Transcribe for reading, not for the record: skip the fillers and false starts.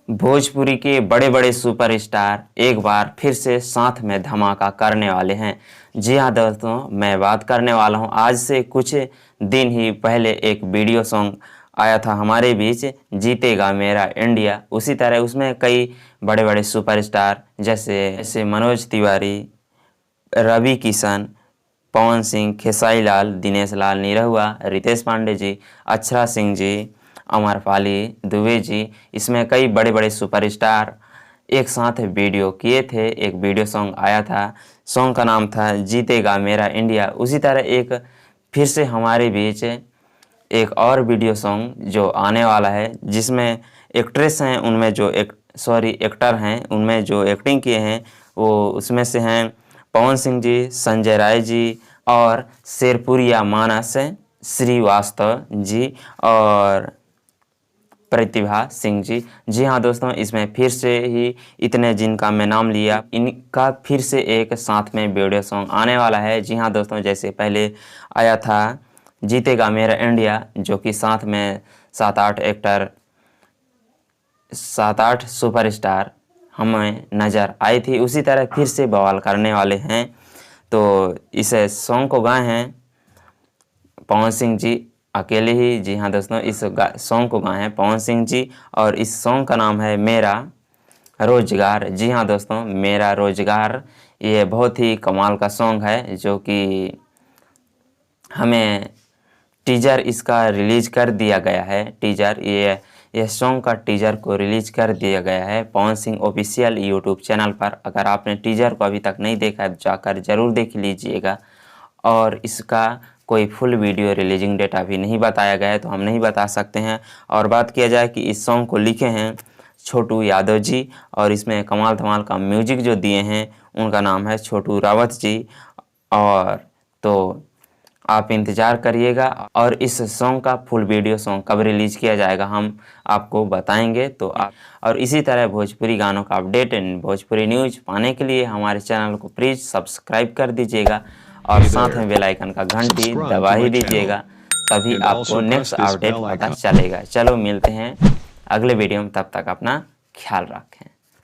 भोजपुरी के बड़े बड़े सुपरस्टार एक बार फिर से साथ में धमाका करने वाले हैं। जी हाँ दोस्तों, मैं बात करने वाला हूँ आज से कुछ दिन ही पहले एक वीडियो सॉन्ग आया था हमारे बीच, जीतेगा मेरा इंडिया। उसी तरह उसमें कई बड़े बड़े सुपरस्टार जैसे मनोज तिवारी, रवि किशन, पवन सिंह, खेसारी लाल, दिनेश लाल निरहुआ, रितेश पांडे जी, अक्षरा सिंह जी, अमरपाली दुबे जी, इसमें कई बड़े बड़े सुपरस्टार एक साथ वीडियो किए थे। एक वीडियो सॉन्ग आया था, सॉन्ग का नाम था जीतेगा मेरा इंडिया। उसी तरह एक फिर से हमारे बीच एक और वीडियो सॉन्ग जो आने वाला है, जिसमें एक्ट्रेस हैं उनमें जो एक्टर हैं उनमें जो एक्टिंग किए हैं वो उसमें से हैं पवन सिंह जी, संजय राय जी और शेरपुरिया मानस श्रीवास्तव जी और प्रतिभा सिंह जी। जी हाँ दोस्तों, इसमें फिर से ही इतने जिनका मैं नाम लिया, इनका फिर से एक साथ में वीडियो सॉन्ग आने वाला है। जी हाँ दोस्तों, जैसे पहले आया था जीतेगा मेरा इंडिया, जो कि साथ में 7-8 सुपरस्टार हमें नज़र आई थी, उसी तरह फिर से बवाल करने वाले हैं। तो इस सॉन्ग को गाए हैं पवन सिंह जी अकेले ही। जी हाँ दोस्तों, इस सॉन्ग को गाए हैं पवन सिंह जी और इस सॉन्ग का नाम है मेरा रोजगार। जी हाँ दोस्तों, मेरा रोजगार ये बहुत ही कमाल का सॉन्ग है, जो कि हमें टीजर इसका रिलीज कर दिया गया है। टीजर ये सॉन्ग का टीजर को रिलीज कर दिया गया है Pawan Singh official YouTube channel पर। अगर आपने टीजर को अभी तक नहीं देखा है तो जाकर ज़रूर देख लीजिएगा। और इसका कोई फुल वीडियो रिलीजिंग डेट अभी नहीं बताया गया है, तो हम नहीं बता सकते हैं। और बात किया जाए कि इस सॉन्ग को लिखे हैं छोटू यादव जी और इसमें कमाल धमाल का म्यूजिक जो दिए हैं उनका नाम है छोटू रावत जी। और तो आप इंतज़ार करिएगा और इस सॉन्ग का फुल वीडियो सॉन्ग कब रिलीज़ किया जाएगा हम आपको बताएंगे। तो आप और इसी तरह भोजपुरी गानों का अपडेट एंड भोजपुरी न्यूज़ पाने के लिए हमारे चैनल को प्लीज़ सब्सक्राइब कर दीजिएगा और साथ में बेल आइकन का घंटी दबा ही दीजिएगा, तभी आपको नेक्स्ट अपडेट पता चलेगा। चलो मिलते हैं अगले वीडियो में, तब तक अपना ख्याल रखें।